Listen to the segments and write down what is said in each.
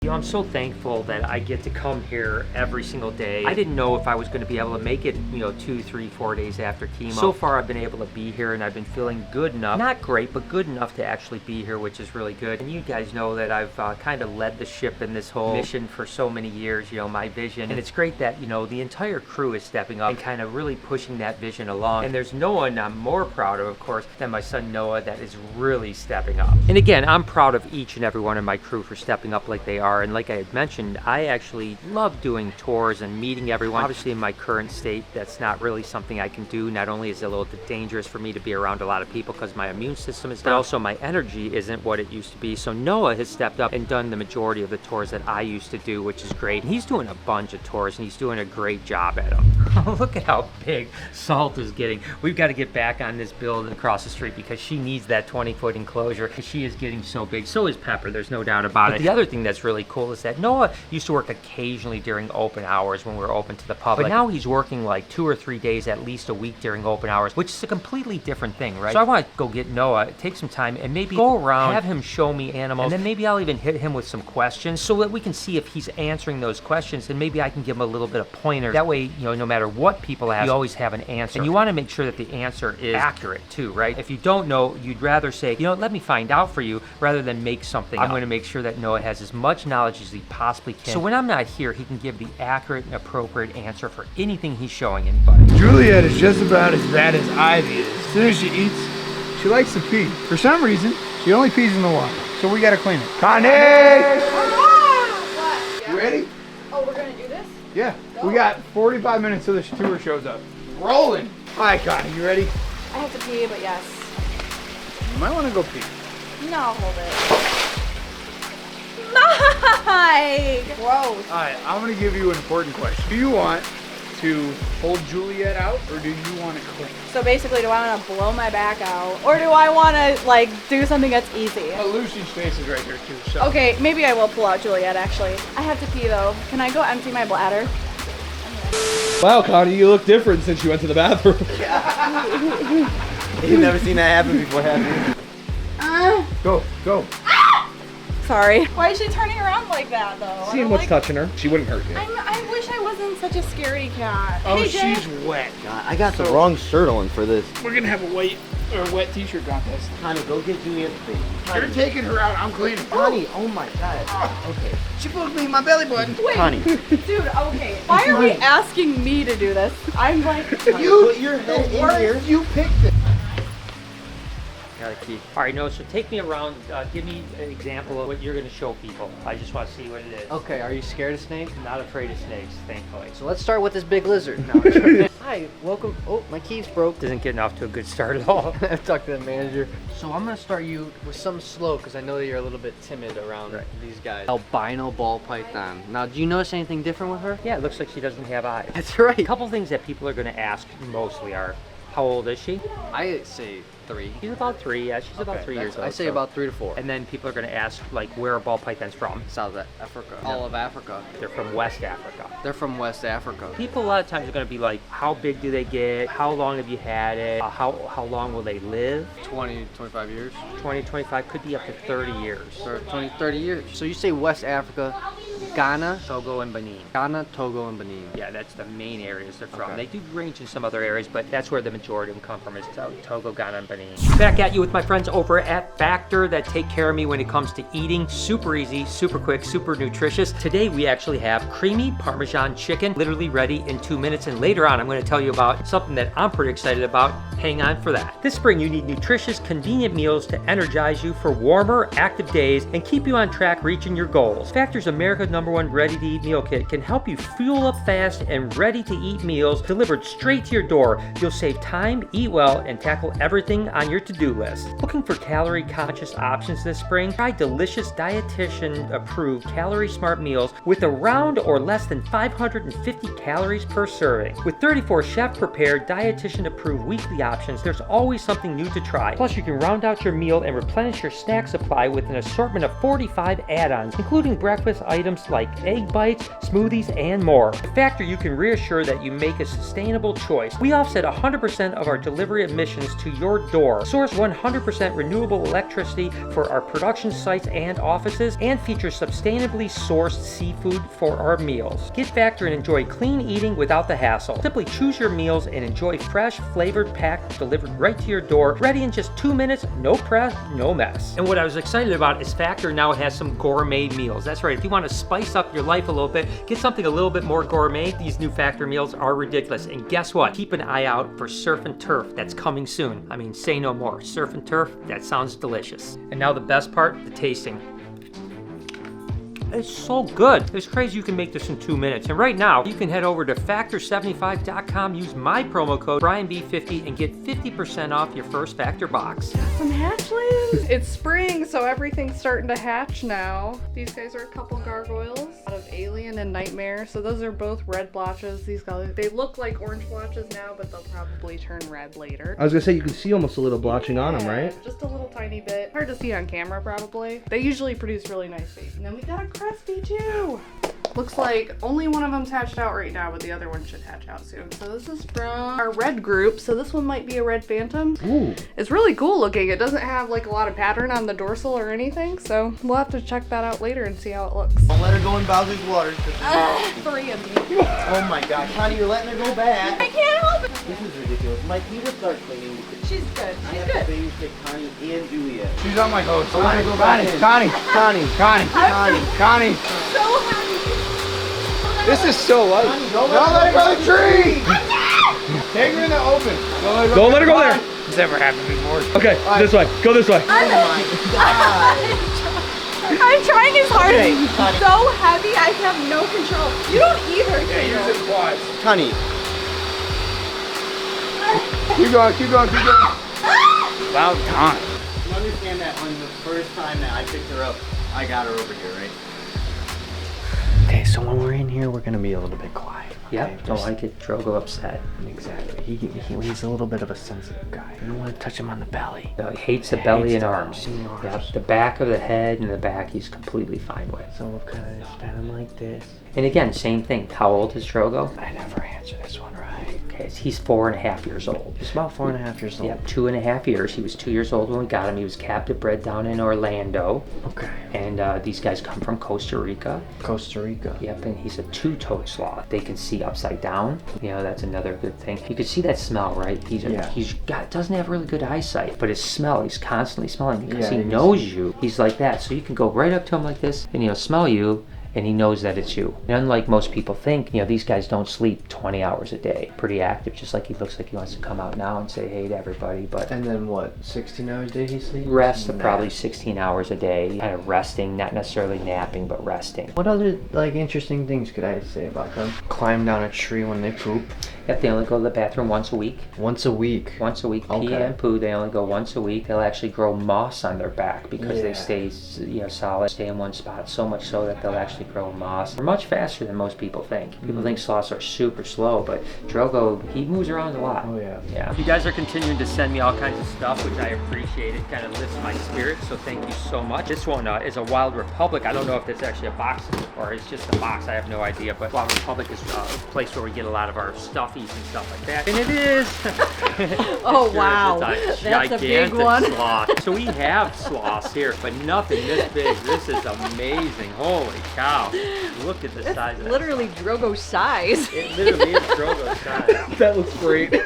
You know, I'm so thankful that I get to come here every single day. I didn't know if I was going to be able to make it, 2, 3, 4 days after chemo. So far, I've been able to be here, and I've been feeling good enough. Not great, but good enough to actually be here, which is really good. And you guys know that I've kind of led the ship in this whole mission for so many years, my vision. And it's great that, the entire crew is stepping up and kind of really pushing that vision along. And there's no one I'm more proud of course, than my son Noah that is really stepping up. And again, I'm proud of each and every one of my crew for stepping up like they are. And like I had mentioned, I actually love doing tours and meeting everyone. Obviously in my current state, that's not really something I can do. Not only is it a little bit dangerous for me to be around a lot of people because my immune system is down, but also my energy isn't what it used to be. So Noah has stepped up and done the majority of the tours that I used to do, which is great. And he's doing a bunch of tours and he's doing a great job at them. Look at how big Salt is getting. We've got to get back on this build across the street because she needs that 20-foot enclosure. She is getting so big. So is Pepper, there's no doubt about it. The other thing that's really cool is that Noah used to work occasionally during open hours when we were open to the public. But now he's working like 2 or 3 days at least a week during open hours, which is a completely different thing, right? So I want to go get Noah, take some time, and maybe go around, have him show me animals, and then maybe I'll even hit him with some questions so that we can see if he's answering those questions, and maybe I can give him a little bit of pointer. That way, no matter what people ask, you always have an answer. And you want to make sure that the answer is accurate too, right? If you don't know, you'd rather say, let me find out for you, rather than make something up. I'm going to make sure that Noah has as much knowledge as he possibly can. So when I'm not here, he can give the accurate and appropriate answer for anything he's showing anybody. Juliet is just about as bad as Ivy is. As soon as she eats, she likes to pee. For some reason, she only pees in the water. So we gotta clean it. Connie! What? You ready? Oh, we're gonna do this? Yeah. Go. We got 45 minutes till the tour shows up. Rolling! Alright, Connie, you ready? I have to pee, but yes. You might want to go pee. No, hold it. Mike! Gross. Alright, I'm gonna give you an important question. Do you want to hold Juliet out, or do you want to clean? So basically, do I want to blow my back out, or do I want to do something that's easy? Lucy's face is right here too. So. Okay, maybe I will pull out Juliet actually. I have to pee though. Can I go empty my bladder? Wow, Connie, you look different since you went to the bathroom. You've never seen that happen before, have you? Go. Sorry. Why is she turning around like that though? Seeing what's touching her, she wouldn't hurt you. I wish I wasn't such a scaredy cat. Oh, Hey, Jay. she's wet. God, I got the wrong shirt on for this. We're gonna have a wet t-shirt contest. Connie, go get Juliet's face. You're taking her out, I'm cleaning. Connie, oh my God. Okay. She poked me in my belly button. Wait, Connie. dude, okay. Why are we asking me to do this? I'm like, You put your head in here. You picked it. Got a key. All right, Noah, so take me around. Give me an example of what you're going to show people. I just want to see what it is. Okay, are you scared of snakes? I'm not afraid of snakes, thankfully. So let's start with this big lizard. No, hi, welcome. Oh, my keys broke. Isn't getting off to a good start at all. I talked to the manager. So I'm gonna start you with something slow because I know that you're a little bit timid around these guys. Albino ball python. Now, do you notice anything different with her? Yeah, it looks like she doesn't have eyes. That's right. A couple things that people are going to ask mostly are, how old is she? I say 3. She's about 3, yeah, she's about 3 years old. I say so. about 3 to 4. And then people are going to ask, where are ball pythons from? South Africa. All of Africa. They're from West Africa. They're from West Africa. People a lot of times are going to be like, how big do they get? How long have you had it? How long will they live? 20, 25 years. 20, 25, could be up to 30 years. 20, 30 years. So you say West Africa, Ghana, Togo and Benin. Ghana, Togo, and Benin. Yeah, that's the main areas they're from. Okay. They do range in some other areas, but that's where the majority of them come from, is Togo, Ghana, and Benin. Back at you with my friends over at Factor that take care of me when it comes to eating. Super easy, super quick, super nutritious. Today we actually have creamy Parmesan chicken, literally ready in 2 minutes. And later on, I'm going to tell you about something that I'm pretty excited about. Hang on for that. This spring, you need nutritious, convenient meals to energize you for warmer, active days and keep you on track reaching your goals. Factor's America's #1 ready-to-eat meal kit can help you fuel up fast and ready-to-eat meals delivered straight to your door. You'll save time, eat well, and tackle everything on your to-do list. Looking for calorie-conscious options this spring? Try delicious dietitian-approved calorie-smart meals with around or less than 550 calories per serving. With 34 chef-prepared, dietitian-approved weekly options, there's always something new to try. Plus, you can round out your meal and replenish your snack supply with an assortment of 45 add-ons, including breakfast items like egg bites, smoothies, and more. At Factor, you can reassure that you make a sustainable choice. We offset 100% of our delivery emissions to your door, source 100% renewable electricity for our production sites and offices, and feature sustainably sourced seafood for our meals. Get Factor and enjoy clean eating without the hassle. Simply choose your meals and enjoy fresh, flavored pack delivered right to your door, ready in just 2 minutes, no prep, no mess. And what I was excited about is Factor now has some gourmet meals. That's right, if you want to spice up your life a little bit, get something a little bit more gourmet, these new Factor meals are ridiculous. And guess what? Keep an eye out for surf and turf. That's coming soon. I mean, say no more. Surf and turf, that sounds delicious. And now the best part, the tasting. It's so good. It's crazy you can make this in 2 minutes. And right now, you can head over to factor75.com, use my promo code BrianB50 and get 50% off your first Factor box. Some hatchlings. It's spring, so everything's starting to hatch now. These guys are a couple gargoyles out of Alien and Nightmare. So those are both red blotches. These guys, they look like orange blotches now, but they'll probably turn red later. I was gonna say, you can see almost a little blotching on them, right? Just a little tiny bit. Hard to see on camera, probably. They usually produce really nice babies. And then we got a Cresty too. Looks like only one of them's hatched out right now, but the other one should hatch out soon. So this is from our red group. So this one might be a red phantom. Ooh. It's really cool looking. It doesn't have like a lot of pattern on the dorsal or anything. So we'll have to check that out later and see how it looks. Don't let her go in Bowser's waters. 3 of me. Oh my god, Connie, you're letting her go back. I can't help it. This is ridiculous. Mike, you just start cleaning. She's good. I She's have to good. babysit Connie and Julia. She's on my host. Connie, go back in. Connie, Connie. Connie. So happy. This is so light. Connie, Don't let her go to the tree. Take her in the open. Don't let her go there. It's never happened before. Okay, this way. Go this way. I'm trying as hard as so heavy I have no control. You don't either. Yeah, use it quads. Connie. Keep going, keep going, keep going. About time. You understand that on the first time that I picked her up, I got her over here, right? Okay, so when we're in here, we're gonna be a little bit quiet. Yep, don't like it. Drogo upset. Exactly. He's a little bit of a sensitive guy. You don't want to touch him on the belly. No, he hates the belly and the arms. belly and arms. Yep, the back of the head and the back he's completely fine with. So we'll kind of just pat him like this. And again, same thing. How old is Drogo? I never answer this one right. Okay, he's 4.5 years old. He's about 4.5 years old. Yep, 2.5 years. He was 2 years old when we got him. He was captive bred down in Orlando. Okay. And these guys come from Costa Rica. Costa Rica. Yep, and he's a two-toed sloth. They can see upside down. You know, that's another good thing. You can see that smell, right? He's doesn't have really good eyesight, but his smell, he's constantly smelling because he knows you. He's like that. So you can go right up to him like this and he'll smell you. And he knows that it's you. And unlike most people think, you know, these guys don't sleep 20 hours a day. Pretty active, just like he looks like he wants to come out now and say hey to everybody. But And then what, 16 hours a day he sleeps? rest of probably 16 hours a day. Kind of resting, not necessarily napping, but resting. What other, like, interesting things could I say about them? Climb down a tree when they poop. Yep, they only go to the bathroom once a week. Once a week. Once a week, pee Okay. and poo. They only go once a week. They'll actually grow moss on their back because they stay, solid, stay in one spot. So much so that they'll actually grow moss. They're much faster than most people think. People think sloths are super slow, but Drogo, he moves around a lot. Oh yeah. Yeah. You guys are continuing to send me all kinds of stuff, which I appreciate. It kind of lifts my spirit, so thank you so much. This one is a Wild Republic. I don't know if it's actually a box or it's just a box. I have no idea, but Wild Republic is a place where we get a lot of our stuffies and stuff like that. And it is. Oh wow, It's that's a big one. sloth. So we have sloths here, but nothing this big. This is amazing. Holy cow. Look at the size of that. Literally Drogo size. It literally is Drogo's size. That looks great.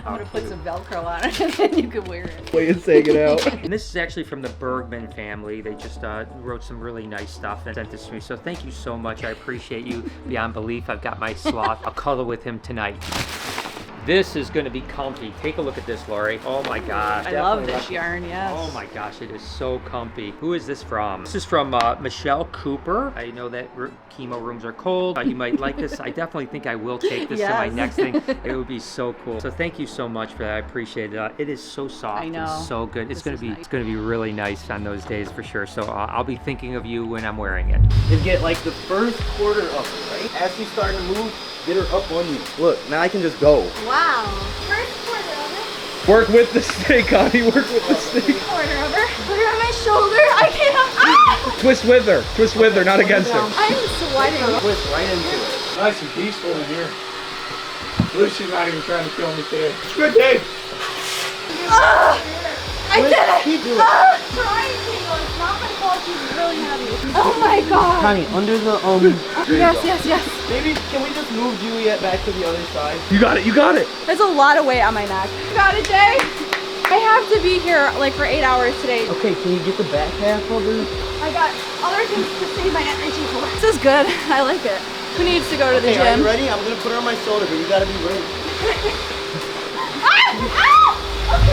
I'm gonna put some Velcro on it and then you can wear it. Way of saying it out. And this is actually from the Bergman family. They just wrote some really nice stuff and sent this to me. So thank you so much. I appreciate you beyond belief. I've got my sloth. I'll cuddle with him tonight. This is going to be comfy. Take a look at this, Lori. Oh my gosh. I love this yarn, yes. Oh my gosh, it is so comfy. Who is this from? This is from Michelle Cooper. I know that chemo rooms are cold. You might like this. I definitely think I will take this to my next thing. It would be so cool. So thank you so much for that. I appreciate it. It is so soft and so good. It's going to be really nice on those days for sure. So I'll be thinking of you when I'm wearing it. You get like the first quarter of it, right? As she's starting to move, get her up on you. Look, now I can just go. Wow. First quarter of it. Work with the snake, Connie. Work with the snake. Quarter of her. Put her on my shoulder. I can't. Ah! Twist with her. Twist with her, not against her. I'm sweating. Twist right into it. Nice and peaceful in here. Lucy's not even trying to kill me today. It's a good day. I did it! Keep doing it. Trying to. It's not my fault. She's really heavy. Oh my god. Connie, under the Yes. Maybe can we just move Juliet back to the other side? You got it, you got it. There's a lot of weight on my neck. Got it, Jay? I have to be here like for 8 hours today. Okay, can you get the back half of her? I got other things to save my energy for. This is good. I like it. Who needs to go to the Okay, are gym? you ready? I'm gonna put her on my shoulder, but you gotta be ready.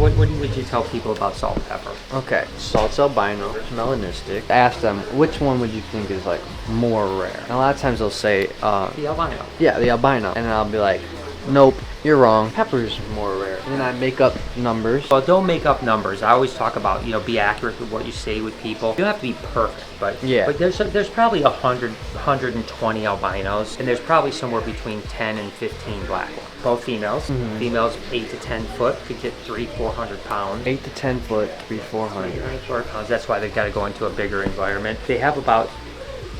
What would you tell people about salt and pepper? Okay, salt's albino, melanistic. Ask them which one would you think is like more rare. And a lot of times they'll say, The albino. yeah, the albino, and then I'll be like, nope, you're wrong. Pepper's more rare. And then I make up numbers. Well, don't make up numbers. I always talk about, be accurate with what you say with people. You don't have to be perfect, but Yeah. But there's probably 120 albinos, and there's probably somewhere between 10 and 15 black ones. Both females. Mm-hmm. Females 8 to 10 foot could get 300-400 pounds. 8 to 10 foot, 300-400. 400 pounds. That's why they've got to go into a bigger environment. They have about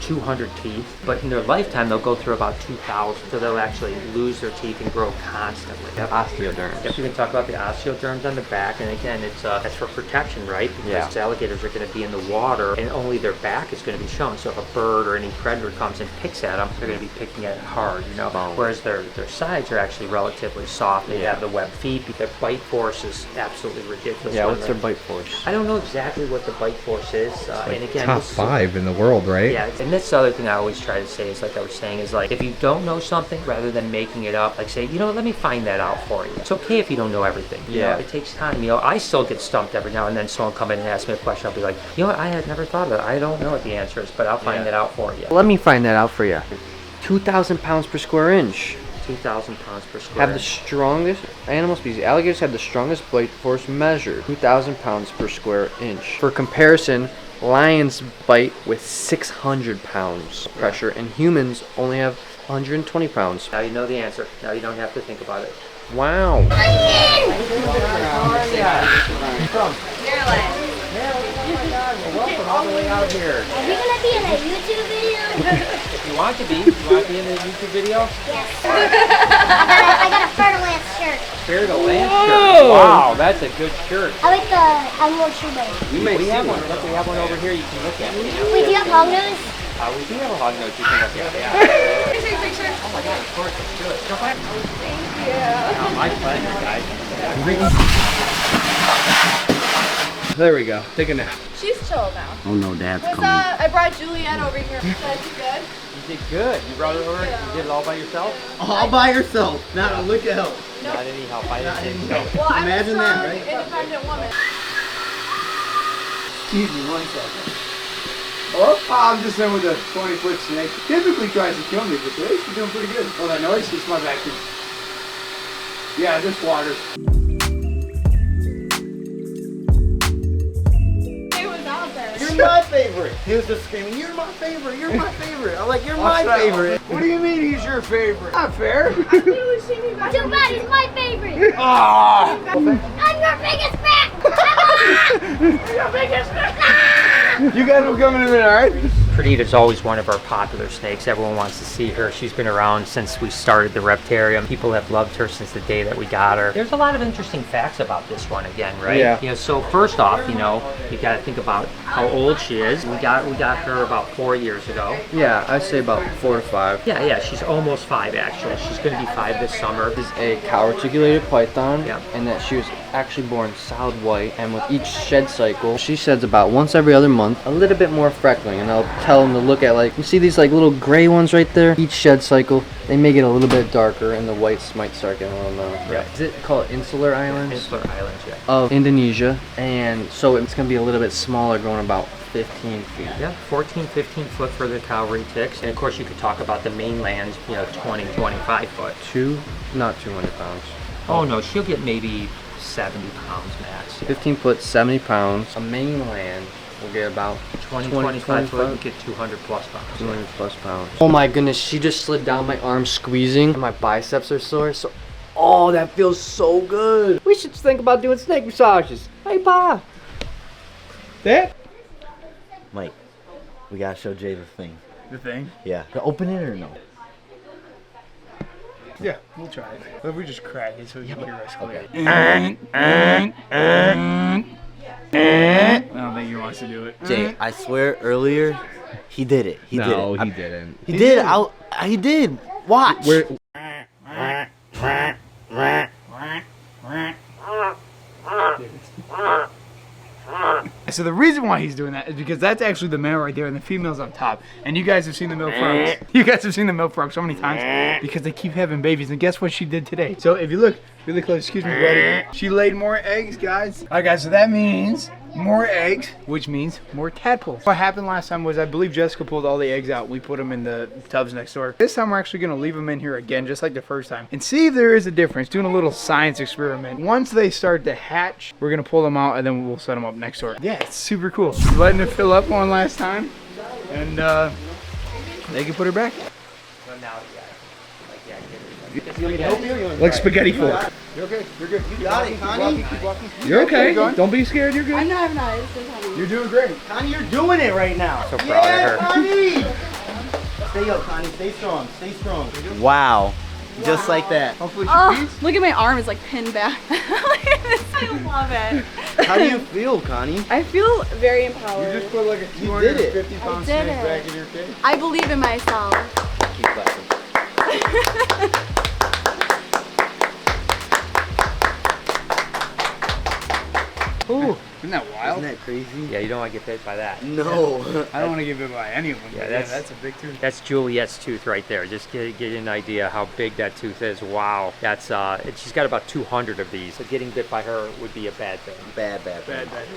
200 teeth, but in their lifetime they'll go through about 2,000, so they'll actually lose their teeth and grow constantly. They have osteoderms. Yep, you can talk about the osteoderms on the back, and again, it's that's for protection, right? Because Yeah. alligators are going to be in the water, and only their back is going to be shown. So if a bird or any predator comes and picks at them, they're going to be picking at it hard, Whereas their sides are actually relatively soft. They have the webbed feet. Their bite force is absolutely ridiculous. Yeah, when what's their they're- bite force? I don't know exactly what the bite force is, and again, Top this is- 5 in the world, right? yeah, and that's the other thing I always try to say is like I was saying is like if you don't know something, rather than making it up, like say, let me find that out for you. It's okay if you don't know everything. It takes time. I still get stumped every now and then. Someone come in and ask me a question, I'll be like, what, I had never thought of it. I don't know what the answer is, but I'll find that out for you. Let me find that out for you. 2,000 pounds per square inch. 2,000 pounds per square. Have the strongest animal species. Alligators have the strongest bite force measured. 2,000 pounds per square inch. For comparison, lions bite with 600 pounds pressure, and humans only have 120 pounds. Now you know the answer. Now you don't have to think about it. Wow. Welcome all the way out here. Are we gonna be in a YouTube video? If you want to be in a YouTube video, Yes. I got a Fertilance shirt. Fair to land shirt. Wow, that's a good shirt. I like the Emerald Shoemaker. We have one. Look, we have one over here. You can look at. Wait, do you have hog nose? We do have a hog nose you can look at. Yeah. Oh my God, of course, let's do it. Go ahead. Thank you. My pleasure, guys. There we go. Take a nap. She's chill now. Oh no, Dad's What's up? I brought Juliet over here. Is that good? You did good. You brought it over. You did it all by yourself? All by yourself, not a lick of help. Not any help. I didn't think so. Well, I'm a Imagine that, strong, right? independent woman. Excuse me 1 second. Oh, I'm just in with a 20-foot snake. Typically tries to kill me, but today she's doing pretty good. Oh, that noise? It's my vacuum. Yeah, just water. He was out there. You're my favorite. He was just screaming, "You're my favorite. You're my favorite." I'm like, "You're my favorite." What do you mean he's your favorite? Not fair. Too bad he's my favorite. Ah! I'm your biggest fan. Your biggest fan. You guys will come in a minute, all right? Perdita's always one of our popular snakes. Everyone wants to see her. She's been around since we started the Reptarium. People have loved her since the day that we got her. There's a lot of interesting facts about this one again, right? Yeah. So first off, you got to think about how old she is. We got her about 4 years ago. Yeah, I'd say about 4 to 5. Yeah, she's almost 5 actually. She's going to be 5 this summer. This is a cow-reticulated python, Yeah. and that she was actually born solid white, and with each shed cycle, she sheds about once every other month, a little bit more freckling, and I'll tell them to look at, like, you see these like little gray ones right there? Each shed cycle, they may get a little bit darker, and the whites might start getting a little Yeah. Is it called Insular Islands? Insular Islands, yeah. Of Indonesia, and so it's going to be a little bit smaller, growing about 15 feet. Yeah, 14, 15 foot for the cow retics. And of course you could talk about the mainland, 20, 25 foot. Not 200 pounds. Oh no, she'll get maybe 70 pounds max. 15 foot, 70 pounds. A mainland will get about 20, 25 foot, you get 200 plus pounds. 200 plus pounds. Oh my goodness, she just slid down my arm squeezing, and my biceps are sore. So, oh, that feels so good. We should think about doing snake massages. Hey, Pa. That? Mike, We gotta show Jay the thing. The thing? Yeah. Open it or no? Yeah, we'll try it. What if we just crack it so you can hear us clear? I don't think he wants to do it. Jay, I swear earlier, he did it. He did it. he didn't. He did. He did. Watch. Where? So the reason why he's doing that is because that's actually the male right there and the female's on top. And you guys have seen the milk frogs. You guys have seen the milk frogs so many times because they keep having babies. And guess what she did today? So if you look really close, excuse me, buddy. She laid more eggs, guys. All right, guys, so that means more eggs, which means more tadpoles. What happened last time was I believe Jessica pulled all the eggs out. We put them in the tubs next door. This time we're actually gonna leave them in here again, just like the first time, and see if there is a difference. Doing a little science experiment. Once they start to hatch, we're gonna pull them out and then we'll set them up next door. Yeah, it's super cool. Letting it fill up one last time, and they can put her back. Well, now, yeah. Like spaghetti fork. You're okay. You're good. You got it, Connie. Keep walking. You're okay. Keep going. Don't be scared. You're good. I'm not nice. You're doing great. Connie, you're doing it right now. So proud of her. Connie. Stay up, Connie. Stay strong. Stay strong. Wow. Just like that. Hopefully she feeds. Look at my arm is like pinned back. Look at this. I love it. How do you feel, Connie? I feel very empowered. You just put like a You did it. 250-pound I did snake it. back in your cage. I believe in myself. Keep clapping. Ooh, isn't that wild? Isn't that crazy? Yeah, you don't want to get bit by that. No. I don't want to get bit by any of them. Yeah, but that's- a big tooth. That's Juliet's tooth right there. Just get an idea how big that tooth is. Wow. That's she's got about 200 of these. So getting bit by her would be a bad thing. Bad.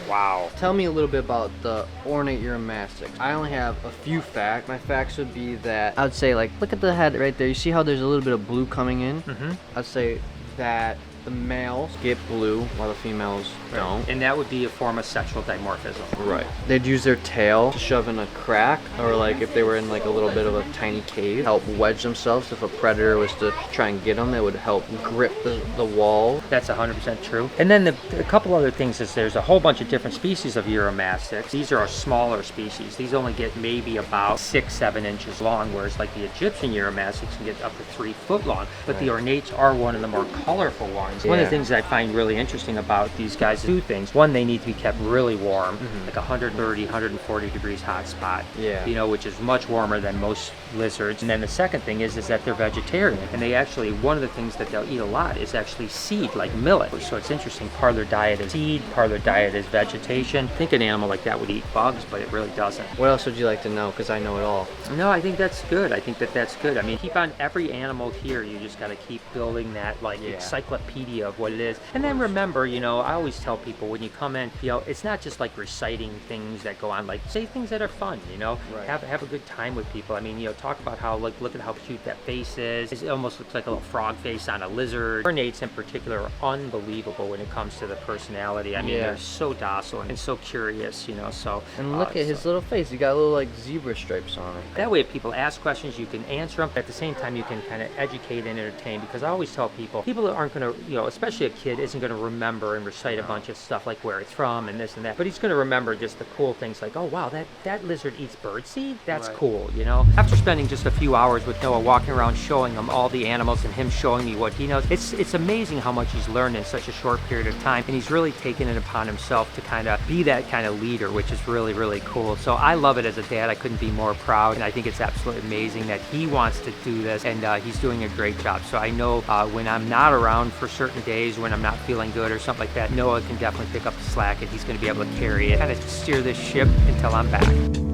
Wow. Tell me a little bit about the ornate uromastyx. I only have a few facts. My facts would be that I would say, like, look at the head right there. You see how there's a little bit of blue coming in? Mm-hmm. I'd say that the males get blue while the females don't. And that would be a form of sexual dimorphism. Right. They'd use their tail to shove in a crack, or like if they were in like a little bit of a tiny cave, help wedge themselves. If a predator was to try and get them, it would help grip the wall. That's 100% true. And then a couple other things is there's a whole bunch of different species of uromastyx. These are smaller species. These only get maybe about 6-7 inches long, whereas like the Egyptian uromastyx can get up to 3 foot long. But the ornates are one of the more colorful ones. One of the things that I find really interesting about these guys is 2 things. One, they need to be kept really warm, like 130, 140 degrees hot spot. Yeah. You know, which is much warmer than most lizards. And then the second thing is that they're vegetarian. And they actually, one of the things that they'll eat a lot is actually seed, like millet. So it's interesting, part of their diet is seed, part of their diet is vegetation. I think an animal like that would eat bugs, but it really doesn't. What else would you like to know? Because I know it all. No, I think that's good. I think that's good. I mean, keep on every animal here. You just got to keep building that like encyclopedia of what it is. And then remember, you know, I always tell people when you come in, you know, it's not just like reciting things that go on. Like say things that are fun. You know, have a good time with people. I mean, you know, talk about how like look at how cute that face is. It almost looks like a little frog face on a lizard. Ornates in particular are unbelievable when it comes to the personality. I mean, they're so docile and so curious. You know, so And look at his little face. He got little like zebra stripes on him. that way, if people ask questions, you can answer them. At the same time, you can kind of educate and entertain. Because I always tell people aren't going to, you know, especially a kid isn't going to remember and recite a bunch of stuff like where it's from and this and that. But he's going to remember just the cool things like, oh wow, that lizard eats birdseed. That's cool, you know. After spending just a few hours with Noah, walking around showing him all the animals and him showing me what he knows, it's amazing how much he's learned in such a short period of time. And he's really taken it upon himself to kind of be that kind of leader, which is really, really cool. So I love it as a dad. I couldn't be more proud. And I think it's absolutely amazing that he wants to do this, and he's doing a great job. So I know when I'm not around for certain days, when I'm not feeling good or something like that, Noah can definitely pick up the slack, and he's going to be able to carry it, kind of steer this ship until I'm back.